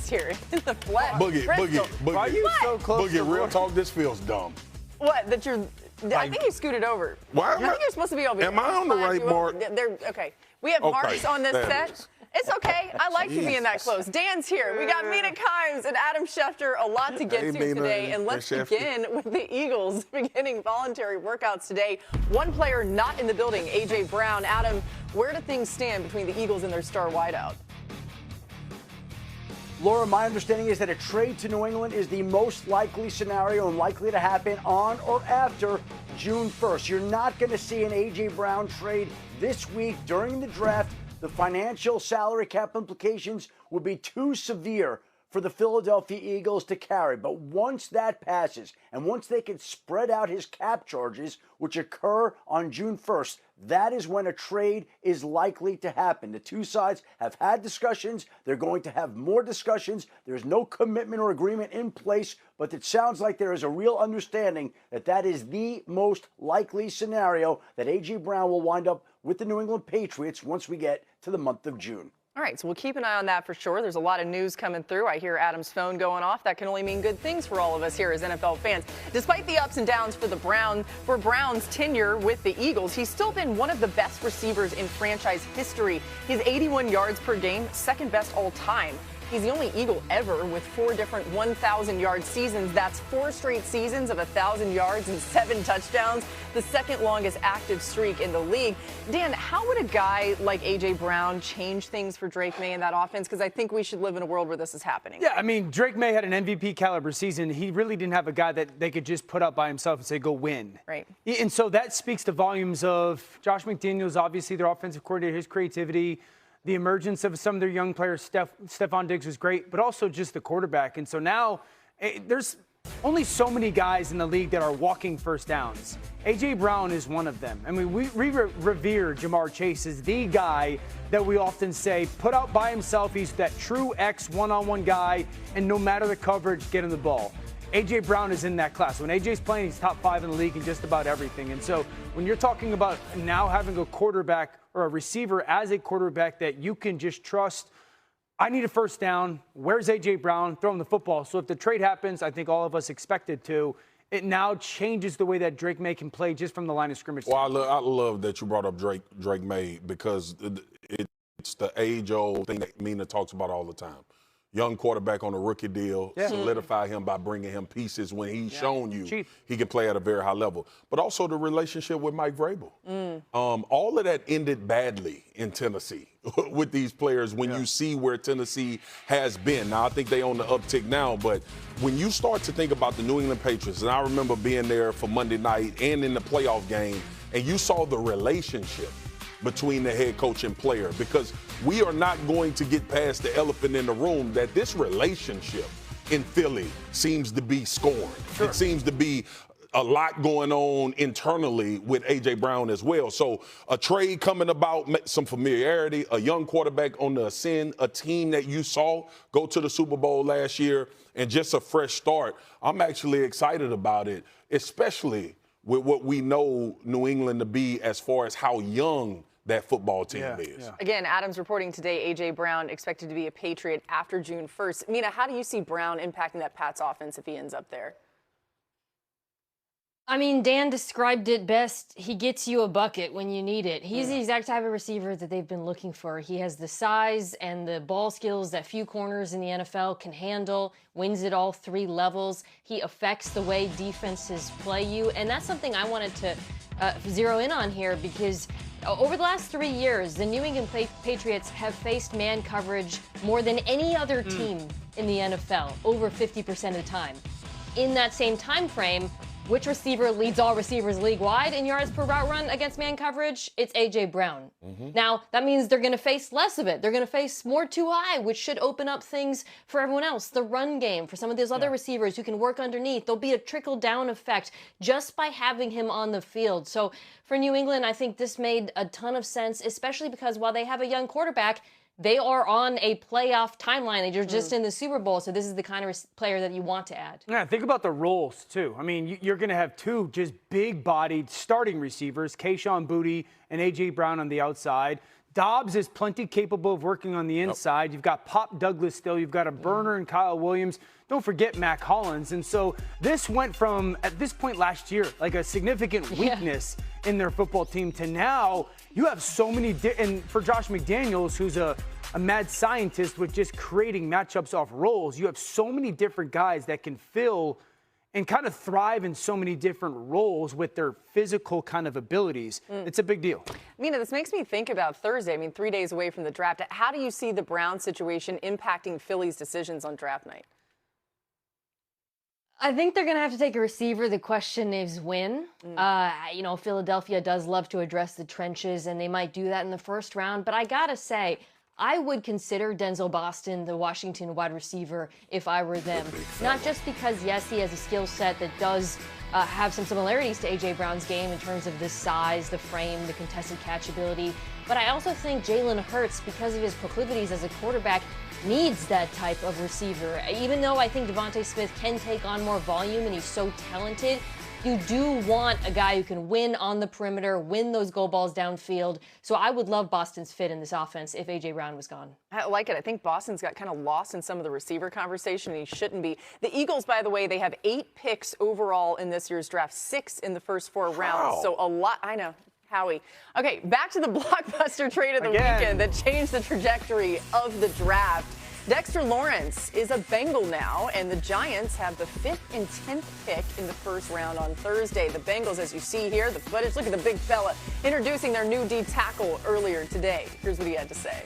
here in the flesh. Boogie. Why are you so close to Boogie, real talk, this feels dumb. What? That you're. I think you scooted over. Why? I think you're supposed to be over here. Am I on the right mark? Okay. We have marks on this set. It's okay. I like you being that close. Dan's here. We got Mina Kimes and Adam Schefter. A lot to get to today. And let's begin with the Eagles beginning voluntary workouts today. One player not in the building, A.J. Brown. Adam, where do things stand between the Eagles and their star wideout? Laura, my understanding is that a trade to New England is the most likely scenario and likely to happen on or after June 1st. You're not going to see an A.J. Brown trade this week during the draft. The financial salary cap implications would be too severe for the Philadelphia Eagles to carry. But once that passes, and once they can spread out his cap charges, which occur on June 1st, that is when a trade is likely to happen. The two sides have had discussions. They're going to have more discussions. There's no commitment or agreement in place, but it sounds like there is a real understanding that that is the most likely scenario, that A.J. Brown will wind up with the New England Patriots once we get to the month of June. All right, so we'll keep an eye on that for sure. There's a lot of news coming through. I hear Adam's phone going off. That can only mean good things for all of us here as NFL fans. Despite the ups and downs for Brown's tenure with the Eagles, he's still been one of the best receivers in franchise history. He's 81 yards per game, second best all time. He's the only Eagle ever with 4 different 1,000-yard seasons. That's 4 straight seasons of 1,000 yards and 7 touchdowns, the second longest active streak in the league. Dan, how would a guy like A.J. Brown change things for Drake May in that offense? Because I think we should live in a world where this is happening. Yeah, I mean, Drake May had an MVP caliber season. He really didn't have a guy that they could just put up by himself and say, go win. Right. And so that speaks to volumes of Josh McDaniels, obviously their offensive coordinator, his creativity, the emergence of some of their young players. Stephon Diggs was great, but also just the quarterback. And so now there's only so many guys in the league that are walking first downs. A.J. Brown is one of them. I mean, we revere Jamar Chase as the guy that we often say put out by himself. He's that true X one-on-one guy, and no matter the coverage, get him the ball. A.J. Brown is in that class. When A.J.'s playing, he's top 5 in the league in just about everything. And so when you're talking about now having a quarterback or a receiver as a quarterback that you can just trust, I need a first down. Where's A.J. Brown? Throw him the football. So if the trade happens, I think all of us expect it to, it now changes the way that Drake May can play just from the line of scrimmage. Well, I love that you brought up Drake May, because it's the age-old thing that Mina talks about all the time. Young quarterback on a rookie deal, solidify him by bringing him pieces when he's shown you he can play at a very high level. But also the relationship with Mike Vrabel. All of that ended badly in Tennessee with these players when you see where Tennessee has been. Now, I think they on the uptick now, but when you start to think about the New England Patriots, and I remember being there for Monday night and in the playoff game, and you saw the relationship between the head coach and player, because we are not going to get past the elephant in the room that this relationship in Philly seems to be scorned. It seems to be a lot going on internally with A.J. Brown as well. So a trade coming about, some familiarity, a young quarterback on the ascend, a team that you saw go to the Super Bowl last year, and just a fresh start. I'm actually excited about it, especially with what we know New England to be as far as how young that football team is. Again, Adam's reporting today, A.J. Brown expected to be a Patriot after June 1st. Mina, how do you see Brown impacting that Pats offense if he ends up there? I mean, Dan described it best. He gets you a bucket when you need it. He's the exact type of receiver that they've been looking for. He has the size and the ball skills that few corners in the NFL can handle, wins at all 3 levels. He affects the way defenses play you, and that's something I wanted to zero in on here, because over the last 3 years, the New England Patriots have faced man coverage more than any other team in the NFL, over 50% of the time. In that same time frame, which receiver leads all receivers league-wide in yards per route run against man coverage? It's A.J. Brown. Now, that means they're going to face less of it. They're going to face more too high, which should open up things for everyone else. The run game, for some of those other receivers who can work underneath, there'll be a trickle-down effect just by having him on the field. So for New England, I think this made a ton of sense, especially because while they have a young quarterback, they are on a playoff timeline. They're just in the Super Bowl, so this is the kind of player that you want to add. Yeah, think about the roles, too. I mean, you're going to have 2 just big-bodied starting receivers, Kayshon Boutte and A.J. Brown on the outside. Dobbs is plenty capable of working on the inside. You've got Pop Douglas still. You've got a burner in Kyle Williams. Don't forget Mac Hollins. And so this went from, at this point last year, like a significant weakness in their football team to now you have so many, and for Josh McDaniels, who's a mad scientist with just creating matchups off roles, you have so many different guys that can fill and kind of thrive in so many different roles with their physical kind of abilities. It's a big deal. Mina, this makes me think about Thursday. I mean, 3 days away from the draft. How do you see the Browns situation impacting Philly's decisions on draft night? I think they're going to have to take a receiver. The question is when. You know, Philadelphia does love to address the trenches, and they might do that in the first round. But I got to say, I would consider Denzel Boston the Washington wide receiver if I were them. Not just because, yes, he has a skill set that does have some similarities to A.J. Brown's game in terms of the size, the frame, the contested catch ability, but I also think Jalen Hurts, because of his proclivities as a quarterback, needs that type of receiver. Even though I think Devontae Smith can take on more volume and he's so talented, you do want a guy who can win on the perimeter, win those goal balls downfield. So I would love Boston's fit in this offense if A.J. Brown was gone. I like it. I think Boston's got kind of lost in some of the receiver conversation, and he shouldn't be. The Eagles, by the way, they have 8 picks overall in this year's draft, 6 in the first 4 rounds. So a lot. I know. Howie. Okay, back to the blockbuster trade of the weekend that changed the trajectory of the draft. Dexter Lawrence is a Bengal now, and the Giants have the 5th and 10th pick in the first round on Thursday. The Bengals, as you see here, the footage, look at the big fella, introducing their new D tackle earlier today. Here's what he had to say.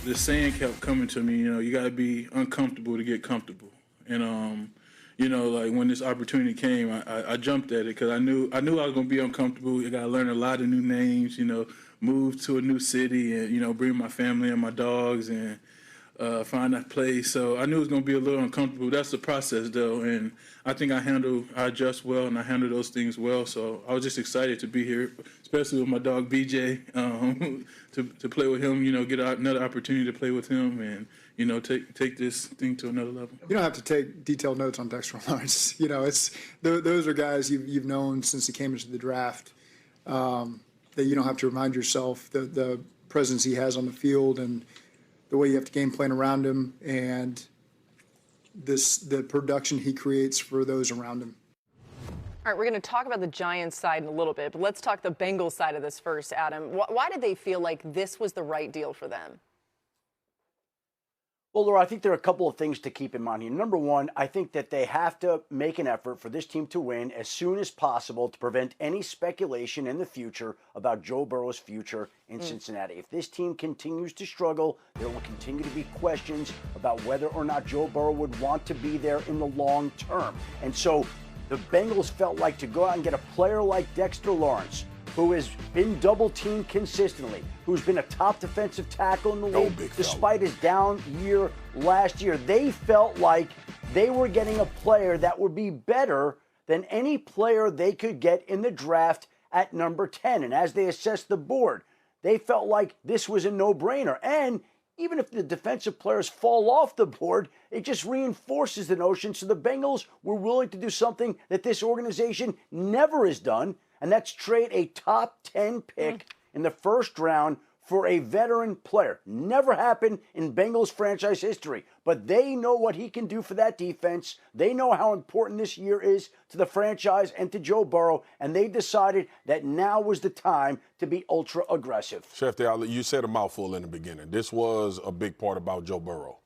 The saying kept coming to me, you know, you got to be uncomfortable to get comfortable. And, you know, like when this opportunity came, I jumped at it because I knew I was going to be uncomfortable. I got to learn a lot of new names, you know, move to a new city and, you know, bring my family and my dogs and find that place. So I knew it was going to be a little uncomfortable. That's the process, though. And I think I adjust well and I handle those things well. So I was just excited to be here, especially with my dog BJ, to play with him, you know, get another opportunity to play with him and, you know, take this thing to another level. You don't have to take detailed notes on Dexter Lawrence. You know, those are guys you've known since he came into the draft, that you don't have to remind yourself the presence he has on the field and the way you have to game plan around him and the production he creates for those around him. All right, we're going to talk about the Giants side in a little bit, but let's talk the Bengals side of this first, Adam. Why did they feel like this was the right deal for them? Well, Laura, I think there are a couple of things to keep in mind here. Number one, I think that they have to make an effort for this team to win as soon as possible to prevent any speculation in the future about Joe Burrow's future in Cincinnati. If this team continues to struggle, there will continue to be questions about whether or not Joe Burrow would want to be there in the long term. And so the Bengals felt like to go out and get a player like Dexter Lawrence, who has been double-teamed consistently, who's been a top defensive tackle in the league despite his down year last year. They felt like they were getting a player that would be better than any player they could get in the draft at number 10. And as they assessed the board, they felt like this was a no-brainer. And even if the defensive players fall off the board, it just reinforces the notion. So the Bengals were willing to do something that this organization never has done, and that's trade a top 10 pick in the first round for a veteran player. Never happened in Bengals franchise history, but they know what he can do for that defense. They know how important this year is to the franchise and to Joe Burrow, and they decided that now was the time to be ultra aggressive. Chef, you said a mouthful in the beginning. This was a big part about Joe Burrow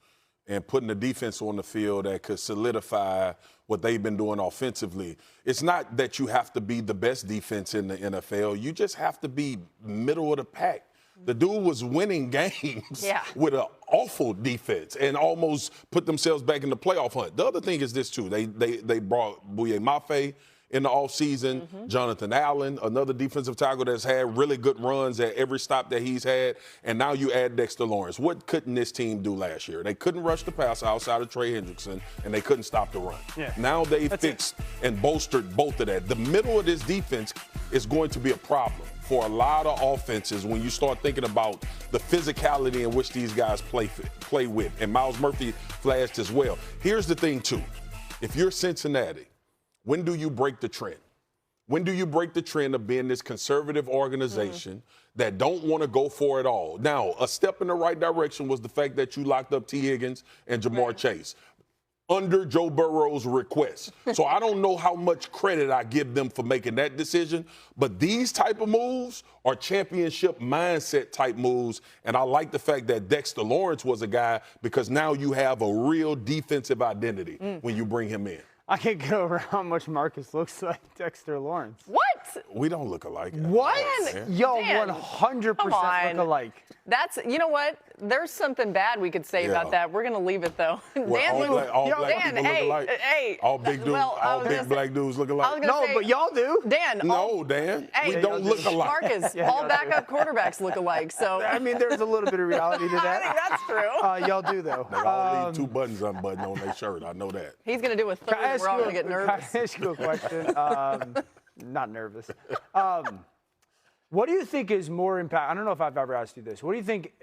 and putting the defense on the field that could solidify what they've been doing offensively. It's not that you have to be the best defense in the NFL. You just have to be middle of the pack. The dude was winning games with an awful defense and almost put themselves back in the playoff hunt. The other thing is this, too. They brought Bouye Mafe in the offseason, Jonathan Allen, another defensive tackle that's had really good runs at every stop that he's had, and now you add Dexter Lawrence. What couldn't this team do last year? They couldn't rush the pass outside of Trey Hendrickson, and they couldn't stop the run. Now they fixed and bolstered both of that. The middle of this defense is going to be a problem for a lot of offenses when you start thinking about the physicality in which these guys play with. And Miles Murphy flashed as well. Here's the thing, too. If you're Cincinnati, when do you break the trend? When do you break the trend of being this conservative organization that don't want to go for it all? Now, a step in the right direction was the fact that you locked up T. Higgins and Jamar Chase under Joe Burrow's request. So I don't know how much credit I give them for making that decision, but these type of moves are championship mindset type moves, and I like the fact that Dexter Lawrence was a guy because now you have a real defensive identity when you bring him in. I can't get over how much Marcus looks like Dexter Lawrence. What? We don't look alike. What? Dan, Yo, Dan, 100% come on. look alike. That's, you know what? There's something bad we could say about that. We're going to leave it, though. Dan, all black people look alike. Hey, all big dudes, all big black dudes look alike. No, but y'all do. Dan. No, Dan. Hey, we don't look alike. Marcus, all backup quarterbacks look alike. So I mean, there's a little bit of reality to that. I think that's true. Y'all do, though. They all leave 2 buttons unbuttoned on their shirt. I know that. He's going to do a third, and we're all going to get nervous. Can I ask you a question? Not nervous. What do you think is more impact? I don't know if I've ever asked you this. What do you think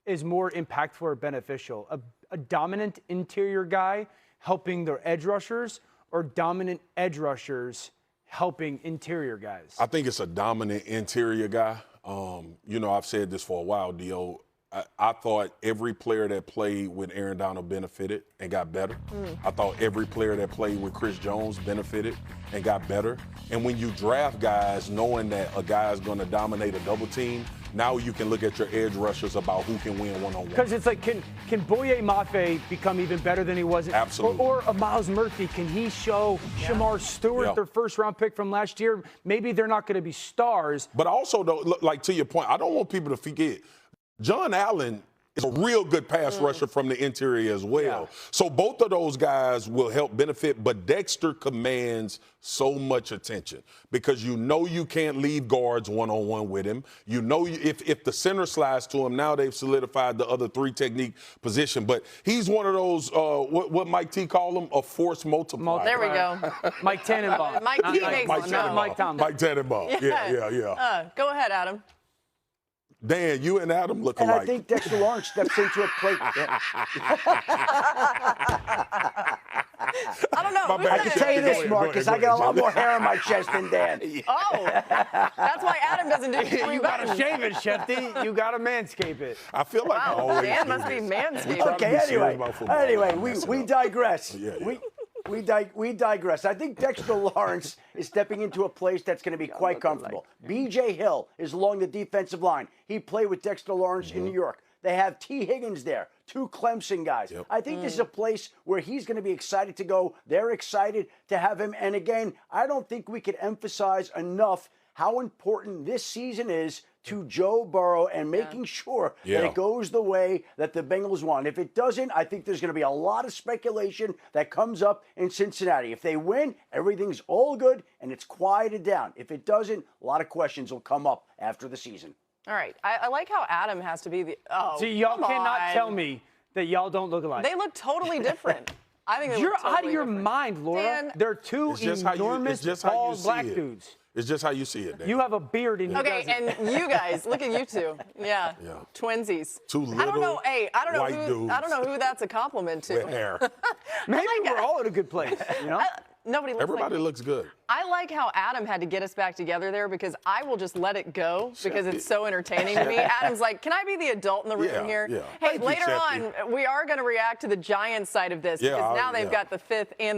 is more impactful or beneficial? A dominant interior guy helping their edge rushers, or dominant edge rushers helping interior guys? I think it's a dominant interior guy. You know, I've said this for a while, Dio. I thought every player that played with Aaron Donald benefited and got better. I thought every player that played with Chris Jones benefited and got better. And when you draft guys knowing that a guy is going to dominate a double team, now you can look at your edge rushers about who can win one-on-one. Because it's like, can Boye Mafe become even better than he was? Absolutely. Or a Miles Murphy, can he show Shamar Stewart, their first-round pick from last year? Maybe they're not going to be stars. But also, though, like to your point, I don't want people to forget, John Allen is a real good pass rusher from the interior as well. Yeah. So both of those guys will help benefit, but Dexter commands so much attention because you know you can't leave guards one-on-one with him. You know if the center slides to him, now they've solidified the other 3 technique position. But he's one of those, what Mike T call him, a force multiplier. There we go. Mike Tannenbaum. Mike T makes Mike Tannenbaum. Mike Tannenbaum. Yeah. Go ahead, Adam. Dan, you and Adam look And alike. I think Dexter Lawrence steps into a plate. I don't know. I can tell you this, Marcus. I got a lot more hair on my chest than Dan. Oh, that's why Adam doesn't do it. You got to shave it, Shefty. You got to manscape it. I feel like I always Dan do must be this. manscaped. Okay, anyway, we digress. Yeah. We digress. I think Dexter Lawrence is stepping into a place that's going to be quite comfortable. B.J. Hill is along the defensive line. He played with Dexter Lawrence in New York. They have T. Higgins there, 2 Clemson guys. Yep. I think this is a place where he's going to be excited to go. They're excited to have him. And again, I don't think we could emphasize enough how important this season is to Joe Burrow and making sure that it goes the way that the Bengals want. If it doesn't, I think there's going to be a lot of speculation that comes up in Cincinnati. If they win, everything's all good and it's quieted down. If it doesn't, a lot of questions will come up after the season. All right. I like how Adam has to be the. Oh, See, y'all come cannot on. tell me that y'all don't look alike. They look totally different. I think they You're look totally out of your different. mind, Laura. Dan, They're 2 enormous, bald black dudes. It's just how you see it, Dan. You have a beard in your Okay, and you guys, look at you 2. Yeah. Twinsies. 2 I don't know. little Hey, I don't know white who. dudes I don't know who that's a compliment to. with hair. Maybe we're all in a good place, you know? Nobody looks Everybody like looks good. I like how Adam had to get us back together there because I will just let it go because it's so entertaining to me. Adam's like, can I be the adult in the room here? Yeah. Hey, Thank you, later Sheffy. on, we are going to react to the Giants side of this because now they've got the 5th and the